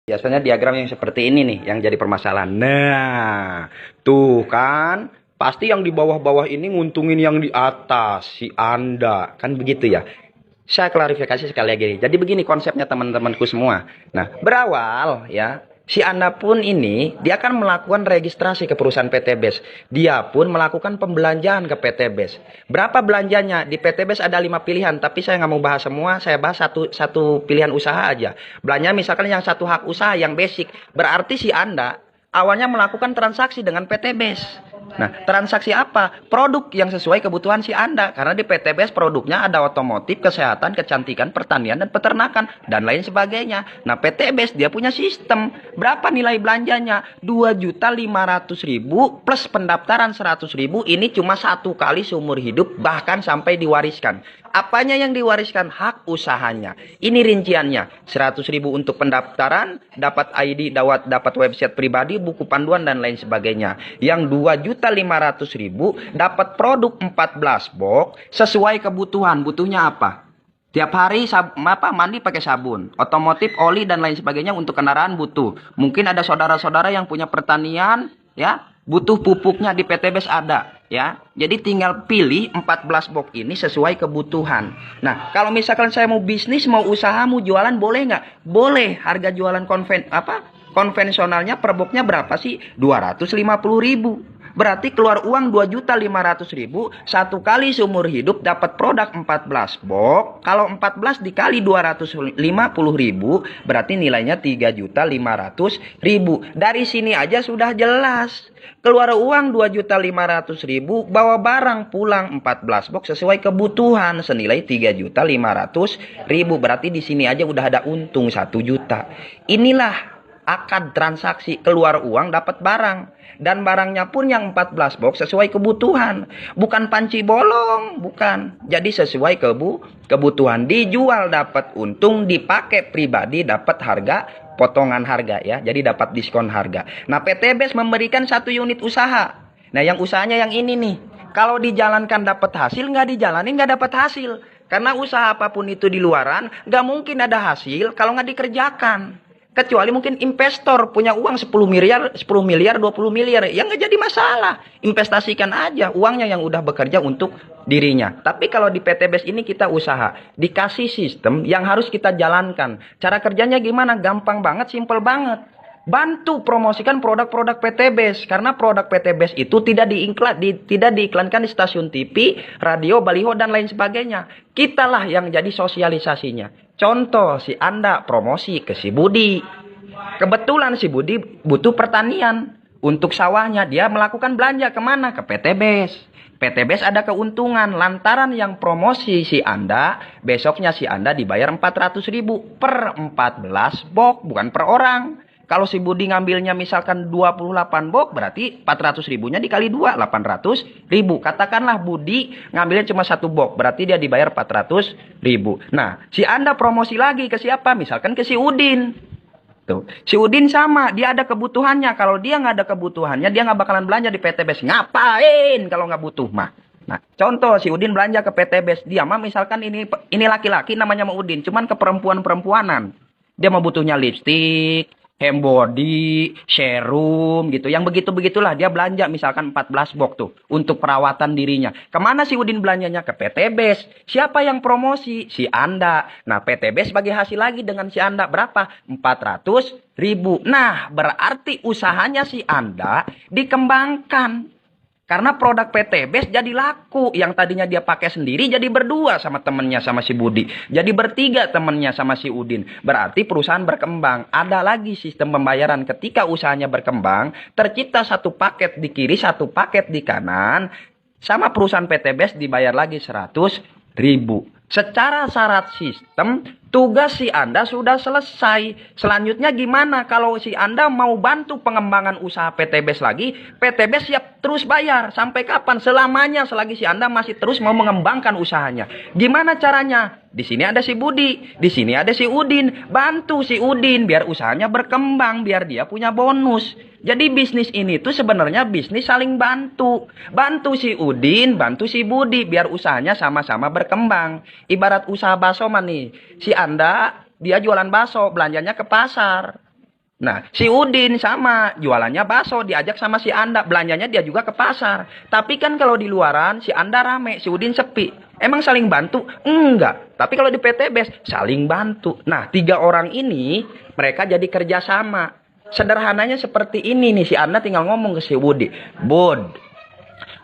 Biasanya diagram yang seperti ini nih yang jadi permasalahan. Nah, tuh kan pasti yang di bawah-bawah ini nguntungin yang di atas, si Anda. Kan begitu ya. Saya klarifikasi sekali lagi. Jadi begini konsepnya teman-temanku semua. Nah, berawal ya, si Anda pun ini dia akan melakukan registrasi ke perusahaan PT BES. Dia pun melakukan pembelanjaan ke PT BES. Berapa belanjanya? Di PT BES ada 5 pilihan, tapi saya nggak mau bahas semua. Saya bahas satu pilihan usaha aja. Belanja misalkan yang satu hak usaha yang basic. Berarti si Anda awalnya melakukan transaksi dengan PT BES. Nah, transaksi apa? Produk yang sesuai kebutuhan si Anda. Karena di PT BES produknya ada otomotif, kesehatan, kecantikan, pertanian, dan peternakan, dan lain sebagainya. Nah, PT BES dia punya sistem. Berapa nilai belanjanya? 2.500.000 plus pendaftaran 100.000. Ini cuma satu kali seumur hidup, bahkan sampai diwariskan. Apanya yang diwariskan? Hak usahanya. Ini rinciannya. 100.000 untuk pendaftaran, dapat ID, dapat website pribadi, buku panduan, dan lain sebagainya. Yang 2.500.000 dapat produk 14 box sesuai kebutuhan. Butuhnya apa? Tiap hari mandi pakai sabun, otomotif, oli, dan lain sebagainya untuk kendaraan butuh. Mungkin ada saudara-saudara yang punya pertanian, ya, butuh pupuknya di PT BES ada, ya. Jadi tinggal pilih 14 box ini sesuai kebutuhan. Nah, kalau misalkan saya mau bisnis, mau usaha, mau jualan, boleh nggak? Boleh. Harga jualan konvensionalnya per boxnya berapa sih? 250.000. Berarti keluar uang 2.500.000 satu kali seumur hidup dapat produk 14 box. Kalau 14 dikali 250.000 berarti nilainya 3.500.000. Dari sini aja sudah jelas. Keluar uang 2.500.000, bawa barang pulang 14 box sesuai kebutuhan senilai 3.500.000. Berarti di sini aja udah ada untung 1 juta. Inilah akad transaksi, keluar uang dapat barang. Dan barangnya pun yang 14 box sesuai kebutuhan. Bukan panci bolong, bukan. Jadi sesuai kebutuhan. Dijual dapat untung, dipakai pribadi dapat harga, potongan harga ya. Jadi dapat diskon harga. Nah, PT BES memberikan 1 unit usaha. Nah, yang usahanya yang ini nih. Kalau dijalankan dapat hasil, nggak dijalanin nggak dapat hasil. Karena usaha apapun itu di luaran, nggak mungkin ada hasil kalau nggak dikerjakan. Kecuali mungkin investor punya uang 10 miliar, 20 miliar. Ya nggak jadi masalah. Investasikan aja uangnya yang udah bekerja untuk dirinya. Tapi kalau di PT BES ini kita usaha. Dikasih sistem yang harus kita jalankan. Cara kerjanya gimana? Gampang banget, simple banget. Bantu promosikan produk-produk PT BES. Karena produk PT BES itu tidak diiklankan di stasiun TV, radio, baliho, dan lain sebagainya. Kitalah yang jadi sosialisasinya. Contoh, si Anda promosi ke si Budi. Kebetulan si Budi butuh pertanian. Untuk sawahnya dia melakukan belanja kemana? Ke PT BES. PT BES ada keuntungan. Lantaran yang promosi si Anda, besoknya si Anda dibayar 400.000 per 14 box, bukan per orang. Kalau si Budi ngambilnya misalkan 28 box, berarti 400.000-nya dikali 2, 800.000. Katakanlah Budi ngambilnya cuma 1 box, berarti dia dibayar 400.000. Nah, si Anda promosi lagi ke siapa? Misalkan ke si Udin. Tuh. Si Udin sama, dia ada kebutuhannya. Kalau dia nggak ada kebutuhannya, dia nggak bakalan belanja di PT BES. Ngapain kalau nggak butuh mah? Nah, contoh si Udin belanja ke PT BES. Dia mah misalkan ini laki-laki namanya mau Udin, cuman ke perempuan-perempuanan. Dia mau butuhnya lipstik, hand body, serum gitu. Yang begitu-begitulah dia belanja misalkan 14 box tuh untuk perawatan dirinya. Kemana si Udin belanjanya? Ke PT BES. Siapa yang promosi? Si Anda. Nah, PT BES bagi hasil lagi dengan si Anda berapa? 400.000. Nah, berarti usahanya si Anda dikembangkan. Karena produk PT BES jadi laku. Yang tadinya dia pakai sendiri jadi berdua sama temennya sama si Budi. Jadi bertiga temennya sama si Udin. Berarti perusahaan berkembang. Ada lagi sistem pembayaran. Ketika usahanya berkembang, tercipta satu paket di kiri, satu paket di kanan. Sama perusahaan PT BES dibayar lagi 100.000. Secara syarat sistem, tugas si Anda sudah selesai. Selanjutnya gimana? Kalau si Anda mau bantu pengembangan usaha PT BES lagi, PT BES siap terus bayar. Sampai kapan? Selamanya selagi si Anda masih terus mau mengembangkan usahanya. Gimana caranya? Di sini ada si Budi, di sini ada si Udin. Bantu si Udin biar usahanya berkembang, biar dia punya bonus. Jadi bisnis ini tuh sebenarnya bisnis saling bantu. Bantu si Udin, bantu si Budi biar usahanya sama-sama berkembang. Ibarat usaha bakso nih. Si Anda dia jualan bakso, belanjanya ke pasar. Nah, si Udin sama, jualannya bakso, diajak sama si Anda, belanjanya dia juga ke pasar. Tapi kan kalau di luaran, si Anda rame, si Udin sepi. Emang saling bantu? Enggak. Tapi kalau di PTBS, saling bantu. Nah, 3 orang ini, mereka jadi kerjasama. Sederhananya seperti ini nih, si Anda tinggal ngomong ke si Budi. Bud,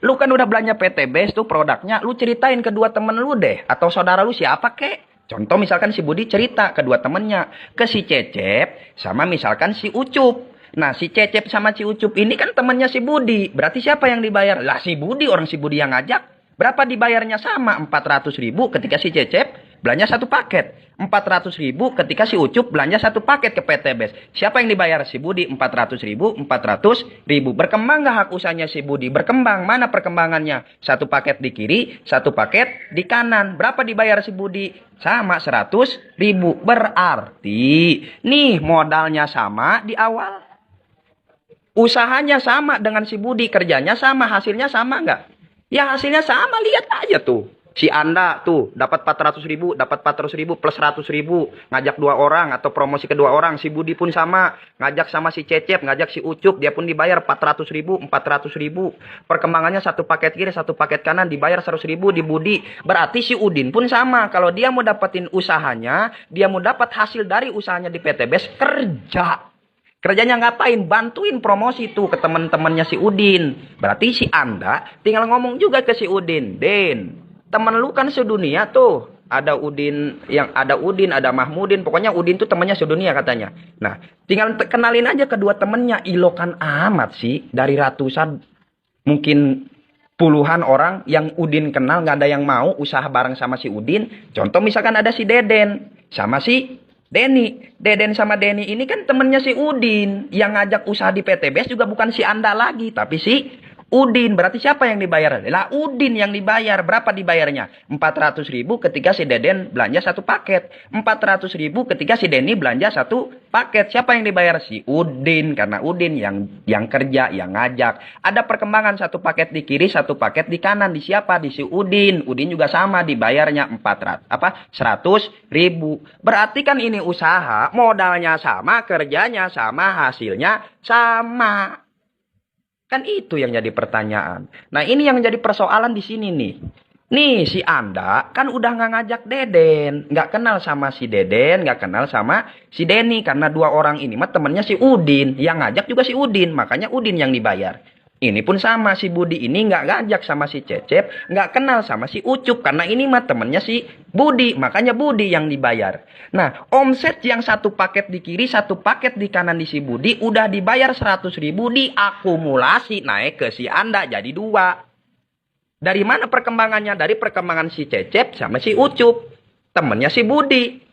lu kan udah belanja PTBS tuh produknya, lu ceritain ke 2 temen lu deh. Atau saudara lu siapa kek? Contoh misalkan si Budi cerita ke 2 temennya. Ke si Cecep sama misalkan si Ucup. Nah si Cecep sama si Ucup ini kan temennya si Budi. Berarti siapa yang dibayar? Lah si Budi, orang si Budi yang ngajak. Berapa dibayarnya sama? 400.000 ketika si Cecep belanja 1 paket. 400.000 ketika si Ucup belanja 1 paket ke PTBS. Siapa yang dibayar? Si Budi. 400.000, 400.000. Berkembang gak hak usahanya si Budi? Berkembang. Mana perkembangannya? 1 paket di kiri, 1 paket di kanan. Berapa dibayar si Budi? Sama 100.000. Berarti nih modalnya sama di awal. Usahanya sama dengan si Budi. Kerjanya sama. Hasilnya sama nggak? Ya hasilnya sama. Lihat aja tuh. Si Anda tuh dapat 400.000, dapat 400.000 plus 100.000, ngajak 2 orang atau promosi ke 2 orang. Si Budi pun sama, ngajak sama si Cecep, ngajak si Ucup, dia pun dibayar 400.000, 400.000. Perkembangannya 1 paket kiri, 1 paket kanan, dibayar 100.000 di Budi. Berarti si Udin pun sama. Kalau dia mau dapetin usahanya, dia mau dapat hasil dari usahanya di PTBS, kerja. Kerjanya ngapain? Bantuin promosi tuh ke teman-temannya si Udin. Berarti si Anda tinggal ngomong juga ke si Udin, Den, temen lu kan sedunia tuh. Ada Udin, ada Mahmudin. Pokoknya Udin tuh temannya sedunia katanya. Nah, tinggal kenalin aja kedua temennya. Ilokan amat sih. Dari ratusan, mungkin puluhan orang yang Udin kenal, nggak ada yang mau usaha bareng sama si Udin. Contoh misalkan ada si Deden sama si Denny. Deden sama Denny ini kan temennya si Udin. Yang ngajak usaha di PTBS juga bukan si Anda lagi, tapi si Udin. Berarti siapa yang dibayar? Lah Udin yang dibayar. Berapa dibayarnya? 400.000 ketika si Deden belanja 1 paket. 400.000 ketika si Denny belanja 1 paket. Siapa yang dibayar? Si Udin. Karena Udin yang kerja, yang ngajak. Ada perkembangan 1 paket di kiri, 1 paket di kanan. Di siapa? Di si Udin. Udin juga sama dibayarnya 100.000. Berarti kan ini usaha, modalnya sama, kerjanya sama, hasilnya sama. Kan itu yang jadi pertanyaan. Nah ini yang jadi persoalan di sini nih. Nih si Anda kan udah nggak ngajak Deden. Nggak kenal sama si Deden, nggak kenal sama si Denny. Karena 2 orang ini mah temennya si Udin. Yang ngajak juga si Udin. Makanya Udin yang dibayar. Ini pun sama, si Budi ini nggak ngajak sama si Cecep, nggak kenal sama si Ucup. Karena ini mah temennya si Budi, makanya Budi yang dibayar. Nah, omset yang 1 paket di kiri, 1 paket di kanan di si Budi, udah dibayar 100.000, diakumulasi naik ke si Anda jadi 2. Dari mana perkembangannya? Dari perkembangan si Cecep sama si Ucup, temennya si Budi.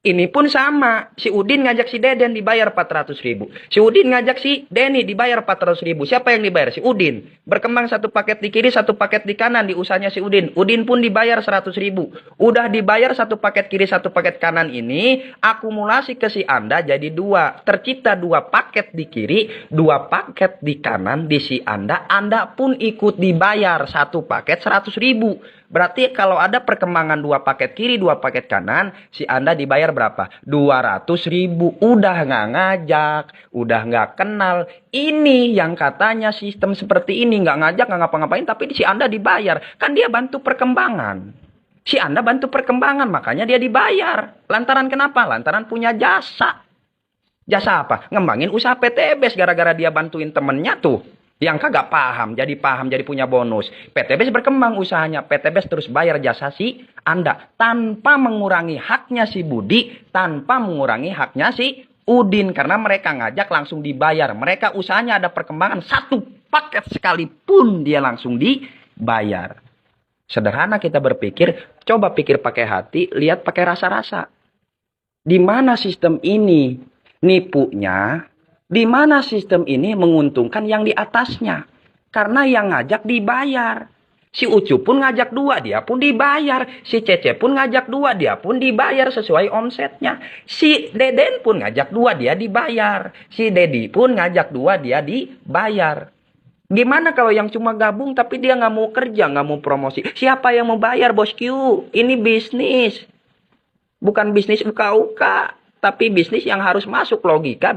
Ini pun sama. Si Udin ngajak si Deden dibayar 400.000. Si Udin ngajak si Denny dibayar 400.000. Siapa yang dibayar? Si Udin. Berkembang 1 paket di kiri, 1 paket di kanan di usahanya si Udin. Udin pun dibayar 100.000. Udah dibayar 1 paket kiri, 1 paket kanan ini. Akumulasi ke si Anda jadi 2. Tercipta 2 paket di kiri, 2 paket di kanan di si Anda. Anda pun ikut dibayar 1 paket 100.000. Berarti kalau ada perkembangan 2 paket kiri, 2 paket kanan, si Anda dibayar berapa? 200.000. Udah nggak ngajak, udah nggak kenal. Ini yang katanya sistem seperti ini, nggak ngajak, nggak ngapa-ngapain, tapi si Anda dibayar. Kan dia bantu perkembangan. Si Anda bantu perkembangan, makanya dia dibayar. Lantaran kenapa? Lantaran punya jasa. Jasa apa? Ngembangin usaha PTBS gara-gara dia bantuin temennya tuh. Yang kagak paham, jadi punya bonus. PTBS berkembang usahanya. PTBS terus bayar jasa si Anda. Tanpa mengurangi haknya si Budi. Tanpa mengurangi haknya si Udin. Karena mereka ngajak langsung dibayar. Mereka usahanya ada perkembangan. 1 paket sekalipun dia langsung dibayar. Sederhana kita berpikir. Coba pikir pakai hati. Lihat pakai rasa-rasa. Di mana sistem ini nipunya? Di mana sistem ini menguntungkan yang di atasnya? Karena yang ngajak dibayar. Si Ucup pun ngajak 2, dia pun dibayar. Si Cece pun ngajak 2, dia pun dibayar sesuai omsetnya. Si Deden pun ngajak 2, dia dibayar. Si Dedi pun ngajak 2, dia dibayar. Gimana kalau yang cuma gabung tapi dia nggak mau kerja, nggak mau promosi? Siapa yang mau bayar, bosku? Ini bisnis. Bukan bisnis uka-uka. Tapi bisnis yang harus masuk logika.